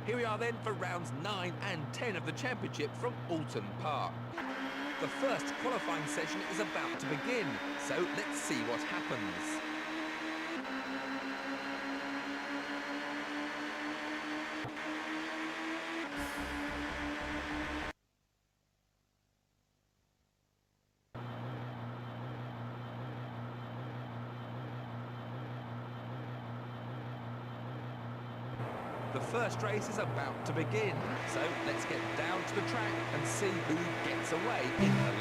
Here we are then for rounds 9 and 10 of the championship from Oulton Park. The first qualifying session is about to begin, so let's see what happens. The first race is about to begin, so let's get down to the track and see who gets away in the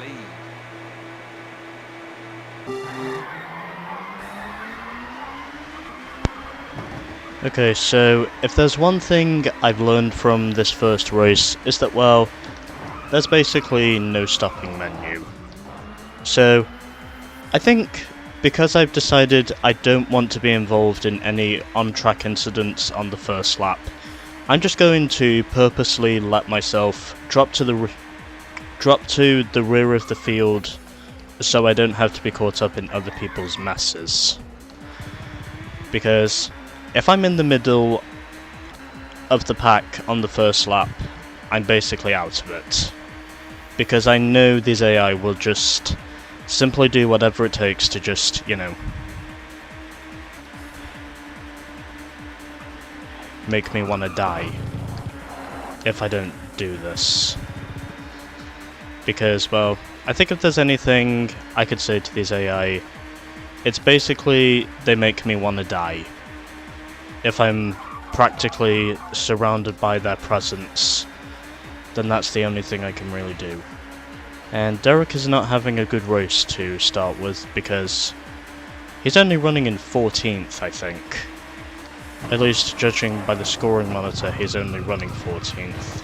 lead. Okay, so if there's one thing I've learned from this first race, is that, well, there's basically no stopping menu. So, I think because I've decided I don't want to be involved in any on-track incidents on the first lap, I'm just going to purposely let myself drop to the rear of the field so I don't have to be caught up in other people's messes. Because if I'm in the middle of the pack on the first lap, I'm basically out of it. Because I know these AI will just simply do whatever it takes to just, you know, make me want to die if I don't do this. Because, well, I think if there's anything I could say to these AI, it's basically they make me want to die. If I'm practically surrounded by their presence, then that's the only thing I can really do. And Derek is not having a good race to start with because he's only running in 14th, I think. At least judging by the scoring monitor, he's only running 14th.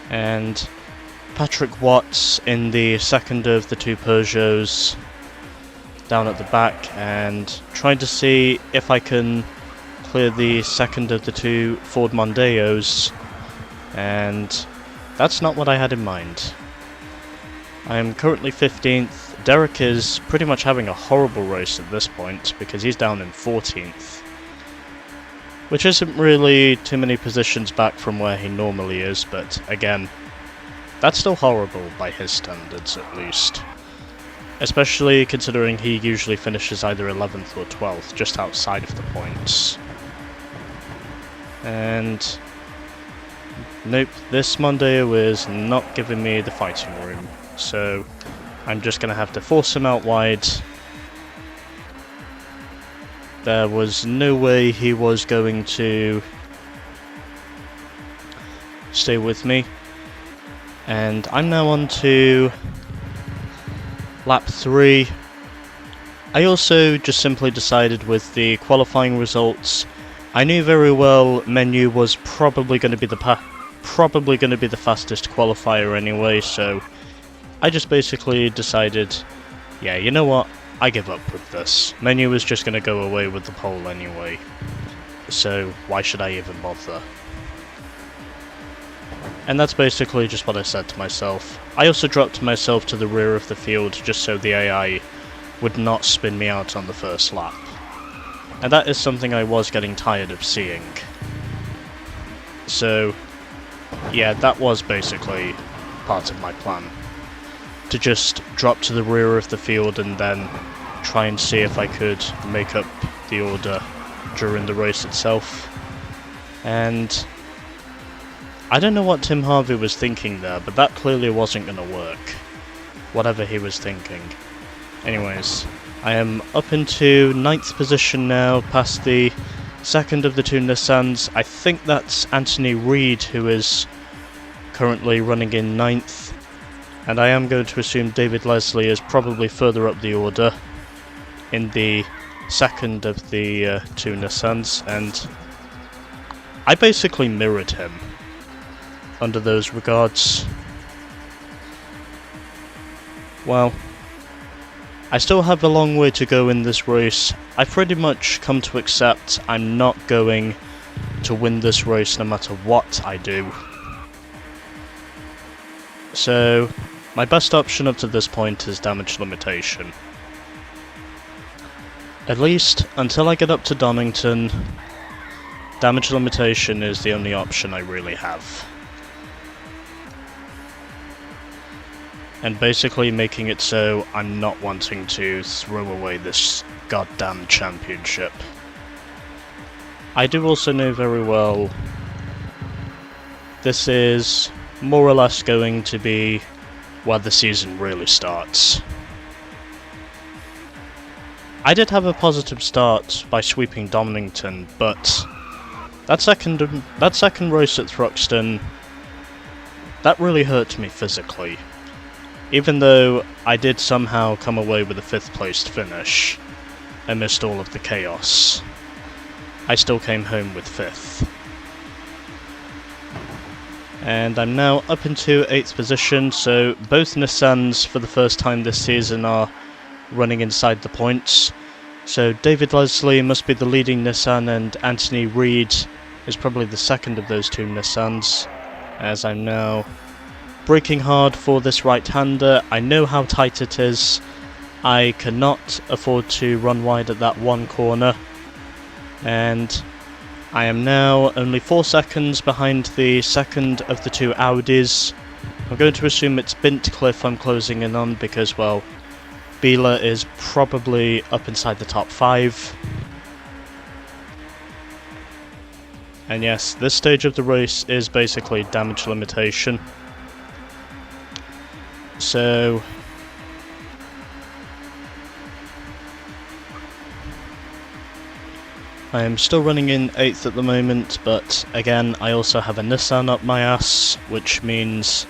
And Patrick Watts in the second of the two Peugeots down at the back and trying to see if I can clear the second of the two Ford Mondeos, and that's not what I had in mind. I am currently 15th. Derek is pretty much having a horrible race at this point because he's down in 14th. Which isn't really too many positions back from where he normally is, but again, that's still horrible by his standards at least. Especially considering he usually finishes either 11th or 12th, just outside of the points. And nope, this Mondeo is not giving me the fighting room, so I'm just going to have to force him out wide. There was no way he was going to stay with me. And I'm now on to lap 3. I also just simply decided with the qualifying results, I knew very well Menu was probably going to be the fastest qualifier anyway, so I just basically decided, yeah, you know what, I give up with this. Menu is just going to go away with the pole anyway, so why should I even bother? And that's basically just what I said to myself. I also dropped myself to the rear of the field just so the AI would not spin me out on the first lap. And that is something I was getting tired of seeing. So, yeah, that was basically part of my plan. To just drop to the rear of the field and then try and see if I could make up the order during the race itself. And I don't know what Tim Harvey was thinking there, but that clearly wasn't going to work. Whatever he was thinking. Anyways, I am up into 9th position now, past the second of the two Nissans. I think that's Anthony Reid who is currently running in 9th. And I am going to assume David Leslie is probably further up the order in the second of the two Nissans. And I basically mirrored him under those regards. Well, I still have a long way to go in this race. I've pretty much come to accept I'm not going to win this race no matter what I do. So, my best option up to this point is damage limitation. At least until I get up to Donington, Damage limitation is the only option I really have. And basically making it so I'm not wanting to throw away this goddamn championship. I do also know very well this is more or less going to be where the season really starts. I did have a positive start by sweeping Donington, but that second race at Thruxton, that really hurt me physically. Even though I did somehow come away with a 5th placed finish amidst all of the chaos, I still came home with 5th. And I'm now up into 8th position, so both Nissans for the first time this season are running inside the points. So David Leslie must be the leading Nissan, and Anthony Reid is probably the second of those two Nissans, as I'm now braking hard for this right-hander. I know how tight it is. I cannot afford to run wide at that one corner, and I am now only 4 seconds behind the second of the two Audis. I'm going to assume it's Bintcliffe I'm closing in on because, well, Beeler is probably up inside the top 5. And yes, this stage of the race is basically damage limitation. So I am still running in 8th at the moment, but again, I also have a Nissan up my ass, which means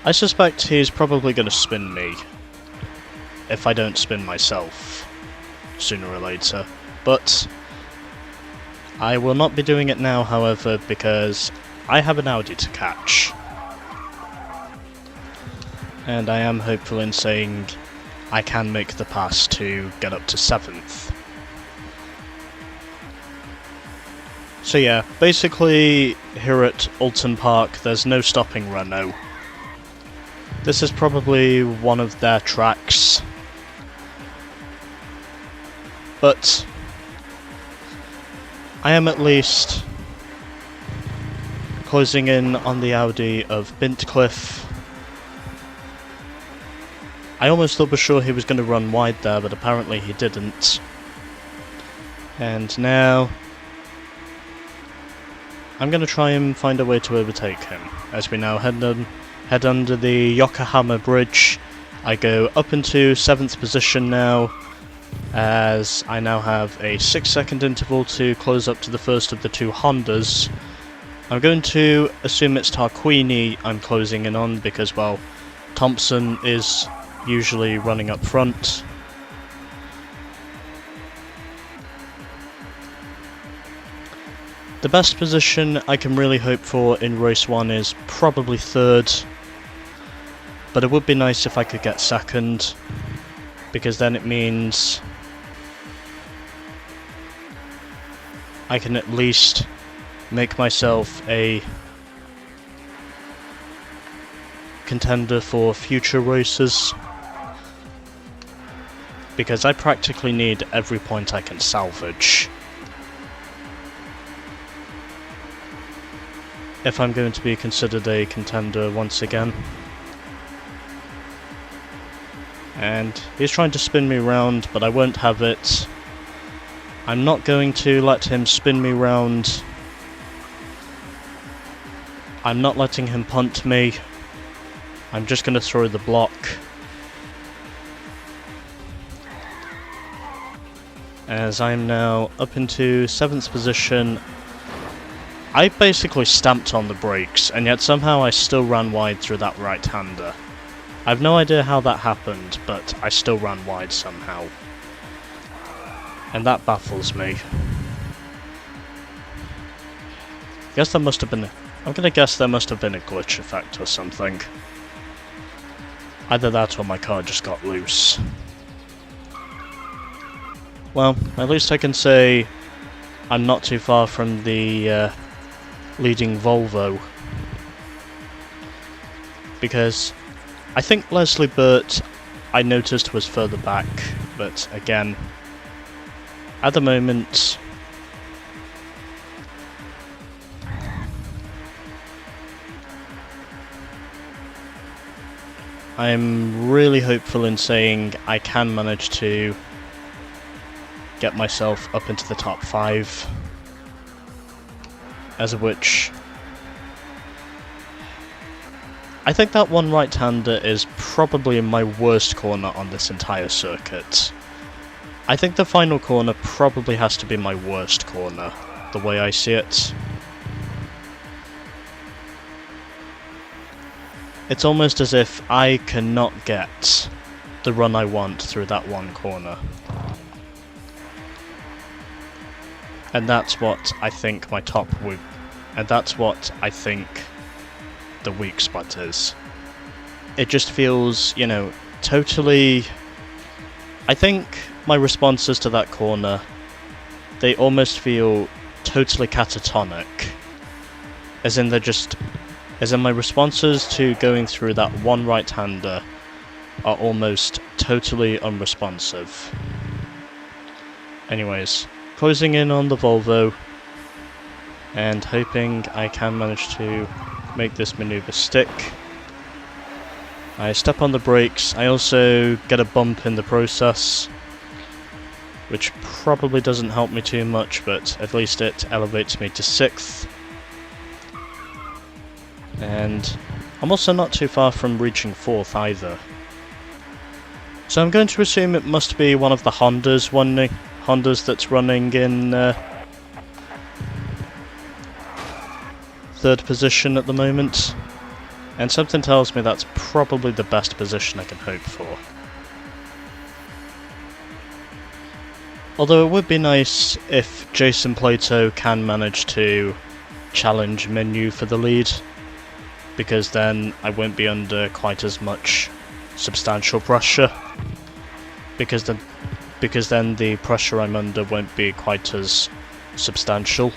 I suspect he's probably going to spin me if I don't spin myself sooner or later. But I will not be doing it now, however, because I have an Audi to catch. And I am hopeful in saying I can make the pass to get up to 7th. So yeah, basically here at Oulton Park there's no stopping Renault. This is probably one of their tracks. But I am at least closing in on the Audi of Bintcliffe. I almost thought for sure he was going to run wide there, but apparently he didn't. And now I'm going to try and find a way to overtake him. As we now head under the Yokohama Bridge, I go up into 7th position now, as I now have a 6-second interval to close up to the first of the two Hondas. I'm going to assume it's Tarquini I'm closing in on because, well, Thompson is usually running up front. The best position I can really hope for in race 1 is probably 3rd, but it would be nice if I could get 2nd, because then it means I can at least make myself a contender for future races, because I practically need every point I can salvage if I'm going to be considered a contender once again. And he's trying to spin me round, but I won't have it. I'm not going to let him spin me round. I'm not letting him punt me. I'm just going to throw the block. As I'm now up into 7th position. I basically stamped on the brakes, and yet somehow I still ran wide through that right-hander. I've no idea how that happened, but I still ran wide somehow. And that baffles me. Guess there must have been I'm gonna guess there must have been a glitch effect or something. Either that or my car just got loose. Well, at least I can say I'm not too far from the leading Volvo. Because I think Leslie Burt I noticed was further back, but again, at the moment I'm really hopeful in saying I can manage to get myself up into the top 5, as of which I think that one right-hander is probably my worst corner on this entire circuit. I think the final corner probably has to be my worst corner, the way I see it. It's almost as if I cannot get the run I want through that one corner. And that's what I think the weak spot is. It just feels, you know, totally... I think my responses to that corner, they almost feel totally catatonic. As in my responses to going through that one right-hander are almost totally unresponsive. Anyways, closing in on the Volvo, and hoping I can manage to make this maneuver stick. I step on the brakes. I also get a bump in the process, which probably doesn't help me too much, but at least it elevates me to 6th. And I'm also not too far from reaching 4th either. So I'm going to assume it must be one of the Hondas that's running in 3rd position at the moment. And something tells me that's probably the best position I can hope for. Although it would be nice if Jason Plato can manage to challenge Menu for the lead, because then I won't be under quite as much substantial pressure, because then the pressure I'm under won't be quite as substantial.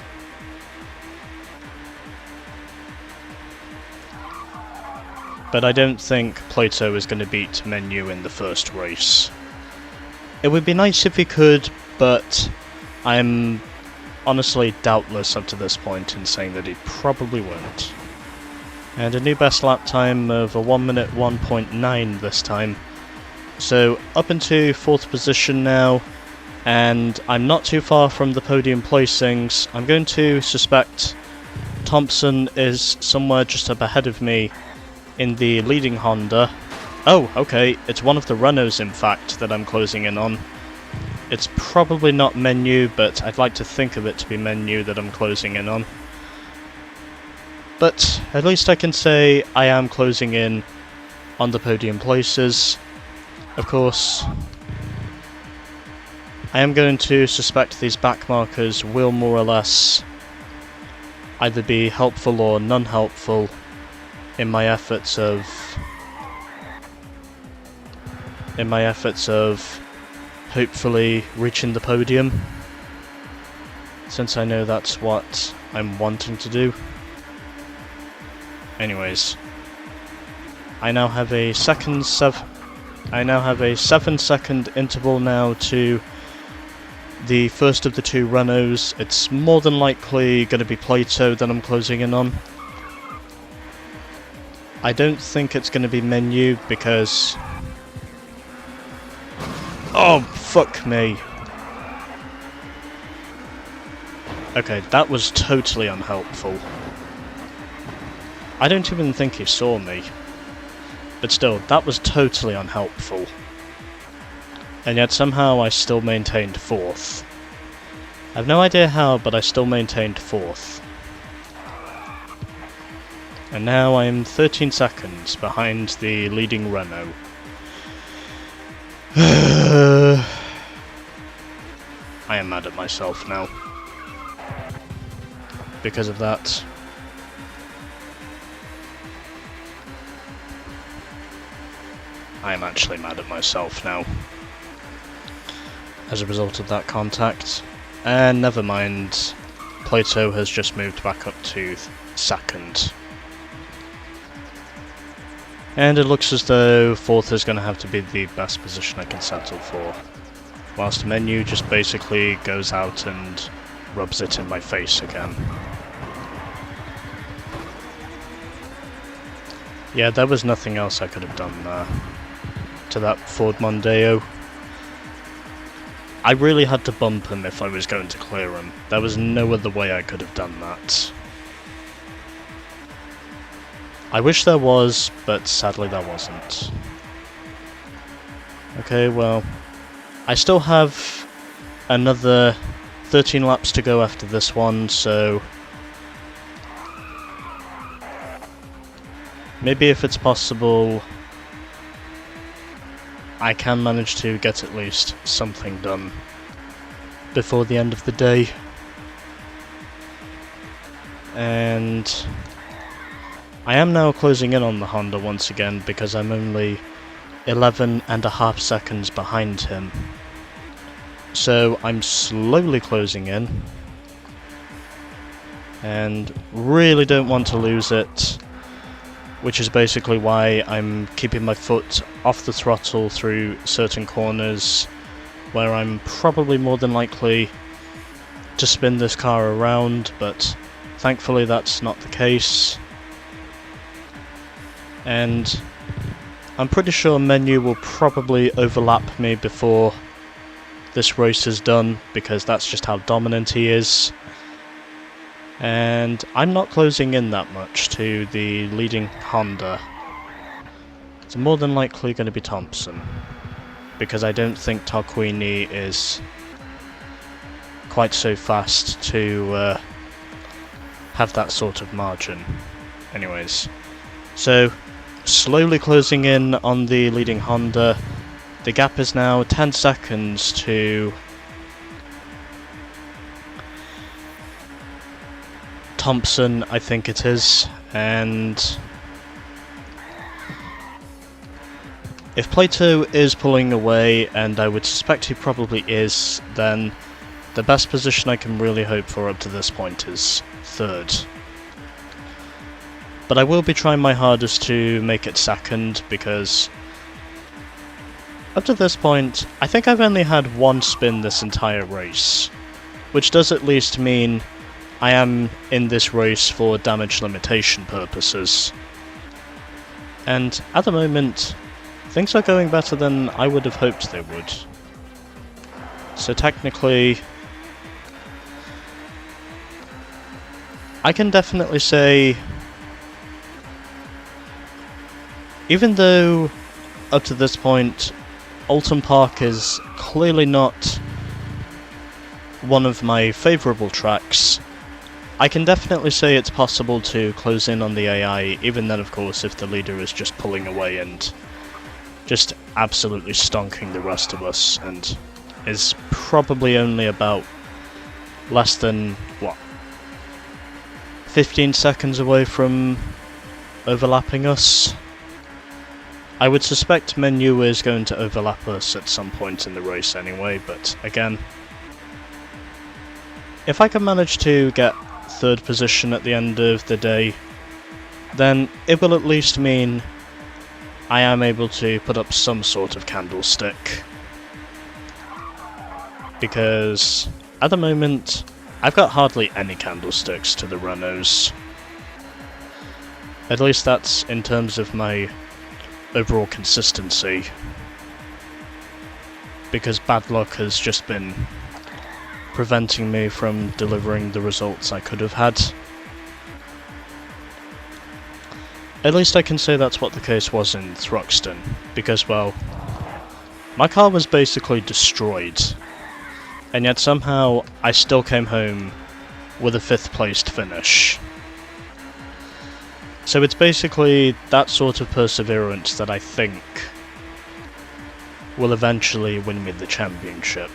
But I don't think Plato is going to beat Menu in the first race. It would be nice if he could, but I'm honestly doubtless up to this point in saying that he probably won't. And a new best lap time of a 1 minute 1.9 this time. So up into 4th position now, and I'm not too far from the podium placings. I'm going to suspect Thompson is somewhere just up ahead of me in the leading Honda. Oh, okay, it's one of the Renaults in fact that I'm closing in on. It's probably not Menu, but I'd like to think of it to be Menu that I'm closing in on. But at least I can say I am closing in on the podium places. Of course, I am going to suspect these back markers will more or less either be helpful or non-helpful in my efforts of hopefully reaching the podium, since I know that's what I'm wanting to do. Anyways, I now have a 7-second interval now to the first of the 2 Renaults. It's more than likely going to be Plato that I'm closing in on. I don't think it's going to be Menu because... oh, fuck me. Okay, that was totally unhelpful. I don't even think he saw me. But still, that was totally unhelpful. And yet somehow I still maintained 4th. I have no idea how, but I still maintained 4th. And now I am 13 seconds behind the leading Renault. I am mad at myself now. Because of that. I am actually mad at myself now. As a result of that contact. And never mind. Plato has just moved back up to 2nd. And it looks as though 4th is going to have to be the best position I can settle for. Whilst Menu just basically goes out and rubs it in my face again. Yeah, there was nothing else I could have done there to that Ford Mondeo. I really had to bump him if I was going to clear him. There was no other way I could have done that. I wish there was, but sadly there wasn't. Okay, well, I still have another 13 laps to go after this one, so maybe if it's possible, I can manage to get at least something done before the end of the day. And I am now closing in on the Honda once again because I'm only 11.5 seconds behind him. So I'm slowly closing in and really don't want to lose it, which is basically why I'm keeping my foot off the throttle through certain corners where I'm probably more than likely to spin this car around, but thankfully that's not the case. And I'm pretty sure Menu will probably overlap me before this race is done, because that's just how dominant he is. And I'm not closing in that much to the leading Honda. It's more than likely going to be Thompson, because I don't think Tarquini is quite so fast to have that sort of margin. Anyways, so slowly closing in on the leading Honda. The gap is now 10 seconds to Thompson, I think it is, and if Plato is pulling away, and I would suspect he probably is, then the best position I can really hope for up to this point is third. But I will be trying my hardest to make it second, because up to this point, I think I've only had one spin this entire race, which does at least mean I am in this race for damage limitation purposes. And at the moment, things are going better than I would have hoped they would. So technically, I can definitely say, even though up to this point Oulton Park is clearly not one of my favourable tracks, I can definitely say it's possible to close in on the AI, even then of course if the leader is just pulling away and just absolutely stonking the rest of us, and is probably only about less than, 15 seconds away from overlapping us. I would suspect Menu is going to overlap us at some point in the race anyway, but again, if I can manage to get third position at the end of the day, then it will at least mean I am able to put up some sort of candlestick. Because at the moment, I've got hardly any candlesticks to the Renaults. At least that's in terms of my overall consistency, because bad luck has just been preventing me from delivering the results I could have had. At least I can say that's what the case was in Thruxton, because, well, my car was basically destroyed, and yet somehow I still came home with a 5th placed finish. So it's basically that sort of perseverance that I think will eventually win me the championship.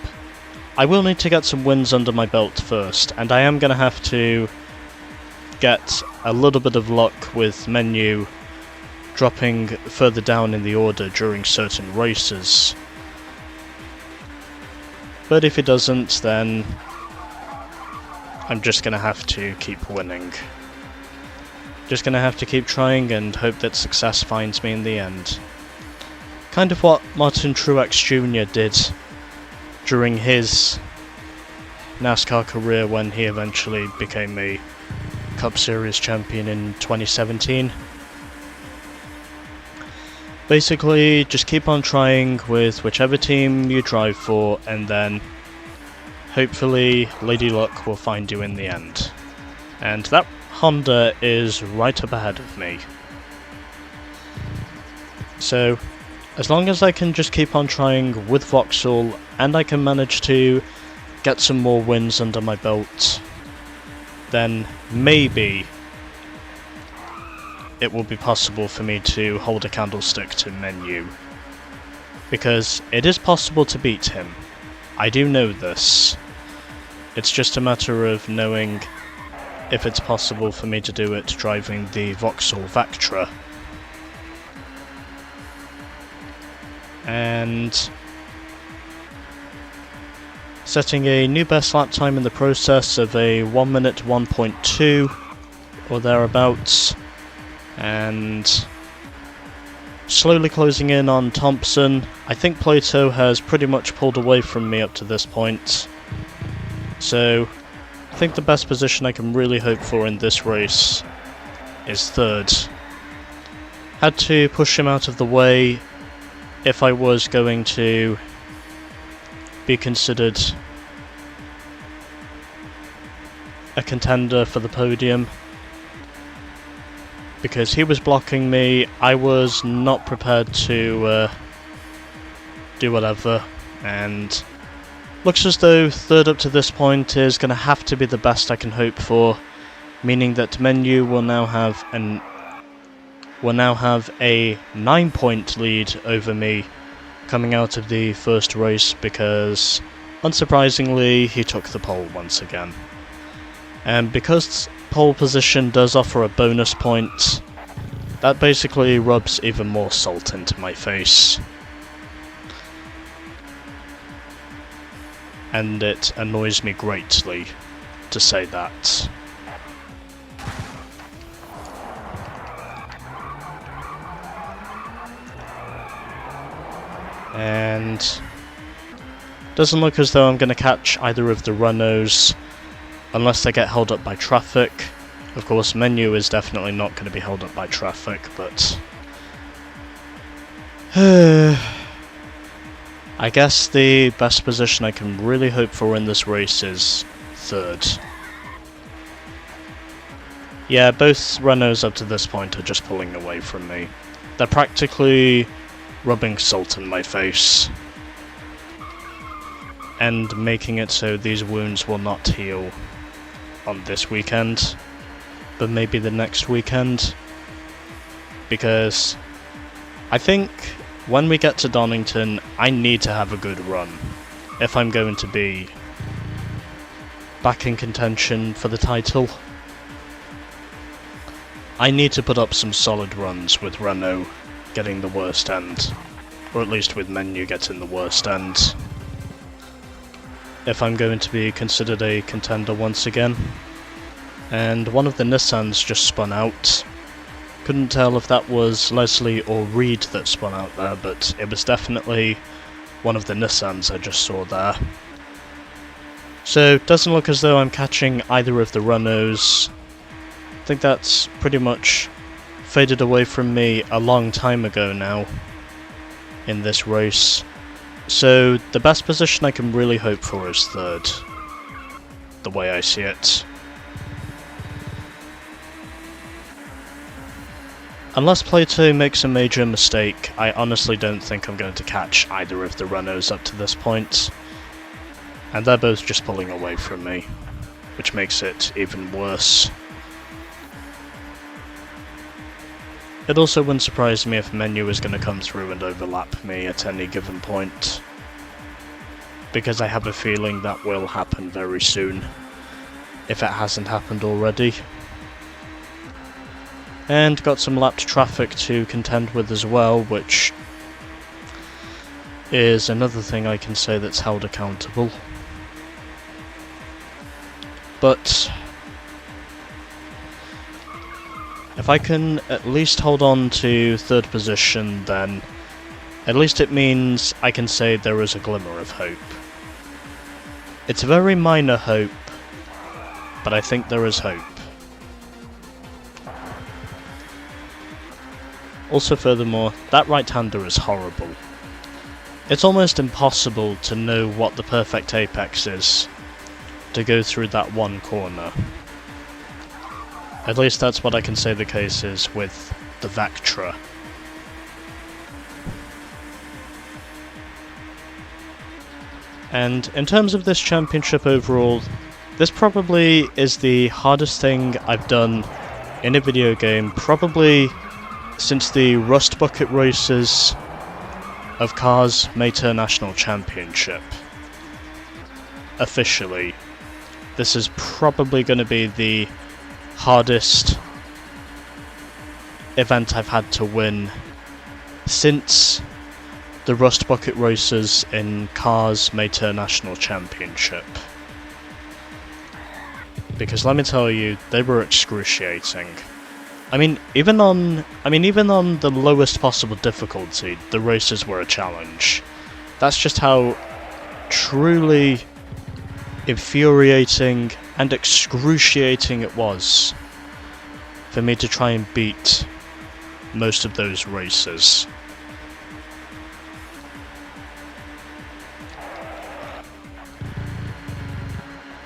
I will need to get some wins under my belt first, and I am going to have to get a little bit of luck with Menu dropping further down in the order during certain races. But if it doesn't, then I'm just going to have to keep winning. Just going to have to keep trying and hope that success finds me in the end. Kind of what Martin Truex Jr. did during his NASCAR career when he eventually became a Cup Series champion in 2017. Basically, just keep on trying with whichever team you drive for, and then hopefully Lady Luck will find you in the end. And that Honda is right up ahead of me. So, as long as I can just keep on trying with Vauxhall, and I can manage to get some more wins under my belt, then maybe it will be possible for me to hold a candlestick to Menu. Because it is possible to beat him. I do know this. It's just a matter of knowing if it's possible for me to do it driving the Vauxhall Vectra. And setting a new best lap time in the process of a 1 minute 1.2 or thereabouts, and slowly closing in on Thompson. I think Plato has pretty much pulled away from me up to this point, so I think the best position I can really hope for in this race is third. Had to push him out of the way if I was going to be considered a contender for the podium, because he was blocking me. I was not prepared to do whatever, and looks as though third up to this point is going to have to be the best I can hope for, meaning that Menu will now have a 9-point lead over me coming out of the first race, because unsurprisingly he took the pole once again. And because pole position does offer a bonus point, that basically rubs even more salt into my face. And it annoys me greatly to say that. And doesn't look as though I'm going to catch either of the Renaults unless they get held up by traffic. Of course, Menu is definitely not going to be held up by traffic, but I guess the best position I can really hope for in this race is third. Yeah, both Renaults up to this point are just pulling away from me. They're practically rubbing salt in my face and making it so these wounds will not heal on this weekend, but maybe the next weekend, because I think when we get to Donington I need to have a good run if I'm going to be back in contention for the title. I need to put up some solid runs with Renault getting the worst end, or at least with Menu getting the worst end, if I'm going to be considered a contender once again. And one of the Nissans just spun out. Couldn't tell if that was Leslie or Reed that spun out there, but it was definitely one of the Nissans I just saw there. So it doesn't look as though I'm catching either of the Renaults. I think that's pretty much faded away from me a long time ago now in this race. So the best position I can really hope for is third, the way I see it. Unless Plato makes a major mistake, I honestly don't think I'm going to catch either of the Renaults up to this point. And they're both just pulling away from me, which makes it even worse. It also wouldn't surprise me if Menu is going to come through and overlap me at any given point, because I have a feeling that will happen very soon, if it hasn't happened already. And got some lapped traffic to contend with as well, which is another thing I can say that's held accountable. But if I can at least hold on to third position, then at least it means I can say there is a glimmer of hope. It's a very minor hope, but I think there is hope. Also furthermore, that right-hander is horrible. It's almost impossible to know what the perfect apex is to go through that one corner. At least that's what I can say the case is with the Vectra. And in terms of this championship overall, this probably is the hardest thing I've done in a video game, probably since the Rust Bucket Races of Cars Mater National Championship. Officially, this is probably going to be the hardest event I've had to win since the Rust Bucket Races in Cars Mater National Championship. Because let me tell you, they were excruciating. I mean, even on the lowest possible difficulty, the races were a challenge. That's just how truly infuriating and excruciating it was for me to try and beat most of those races.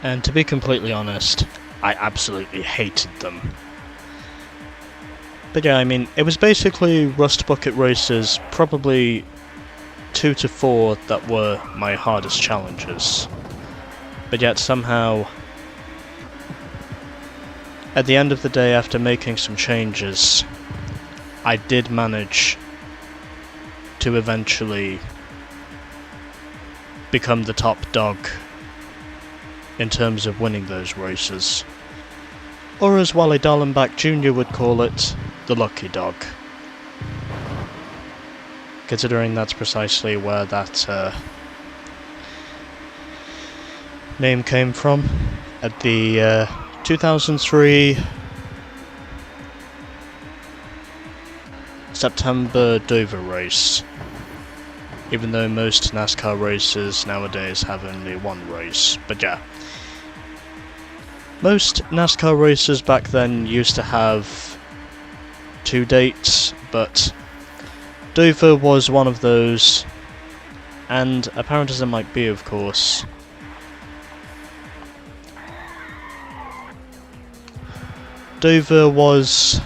And to be completely honest, I absolutely hated them. But yeah, I mean, it was basically Rust Bucket Races, probably 2 to 4 that were my hardest challenges. But yet somehow, at the end of the day, after making some changes, I did manage to eventually become the top dog in terms of winning those races. Or as Wally Dallenbach Jr. would call it, the lucky dog. Considering that's precisely where that name came from at the 2003 September Dover race. Even though most NASCAR races nowadays have only one race, but yeah. Most NASCAR races back then used to have 2 dates, but Dover was one of those, and apparent as it might be, of course, Dover was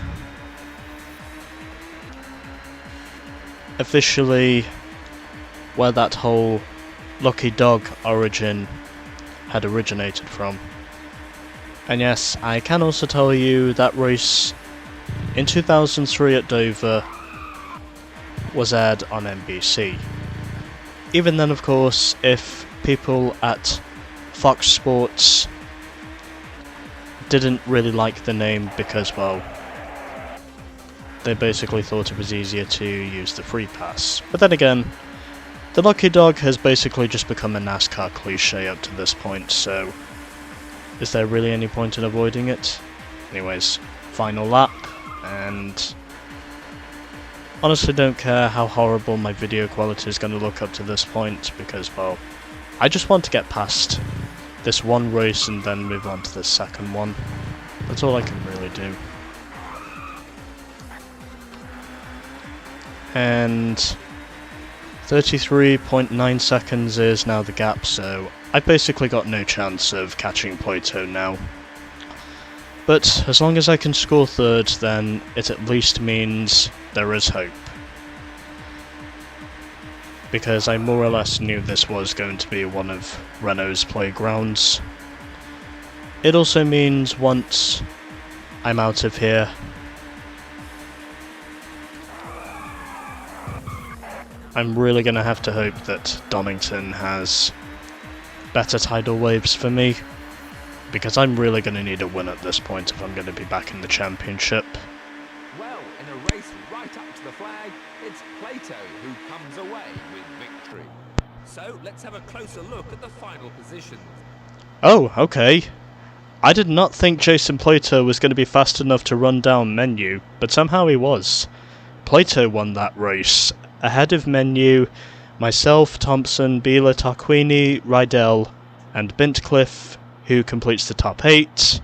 officially where that whole lucky dog origin had originated from. And yes, I can also tell you that race in 2003 at Dover was aired on NBC. Even then, of course, if people at Fox Sports didn't really like the name because, well, they basically thought it was easier to use the free pass. But then again, the lucky dog has basically just become a NASCAR cliche up to this point, so is there really any point in avoiding it? Anyways, final lap, and honestly don't care how horrible my video quality is going to look up to this point, because, well, I just want to get past this one race and then move on to the second one. That's all I can really do. And 33.9 seconds is now the gap, so I've basically got no chance of catching Plato now. But as long as I can score third, then it at least means there is hope. Because I more or less knew this was going to be one of Renault's playgrounds. It also means once I'm out of here, I'm really going to have to hope that Donington has better tidal waves for me, because I'm really going to need a win at this point if I'm going to be back in the championship. Well, in a race right up to the flag, it's Plato who comes away with victory. So let's have a closer look at the final positions. Oh, okay. I did not think Jason Plato was going to be fast enough to run down Menu, but somehow he was. Plato won that race, ahead of Menu, myself, Thompson, Beeler, Tarquini, Rydell, and Bintcliffe, who completes the top 8.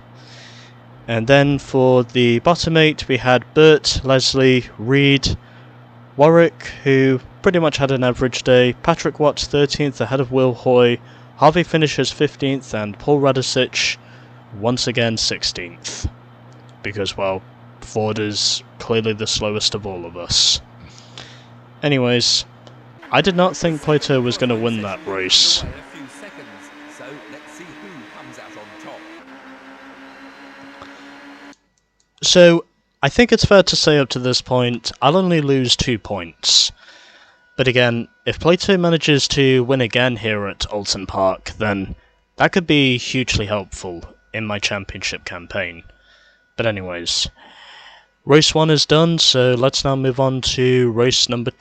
And then for the bottom 8 we had Bert, Leslie, Reed, Warwick, who pretty much had an average day, Patrick Watts 13th ahead of Will Hoy, Harvey finishes 15th, and Paul Radisic once again 16th. Because, well, Ford is clearly the slowest of all of us. Anyways, I did not think Plato was going to win that race. In a few seconds, so let's see who comes out on top. So, I think it's fair to say up to this point, I'll only lose 2 points. But again, if Plato manages to win again here at Oulton Park, then that could be hugely helpful in my championship campaign. But anyways, race 1 is done, so let's now move on to race number 2.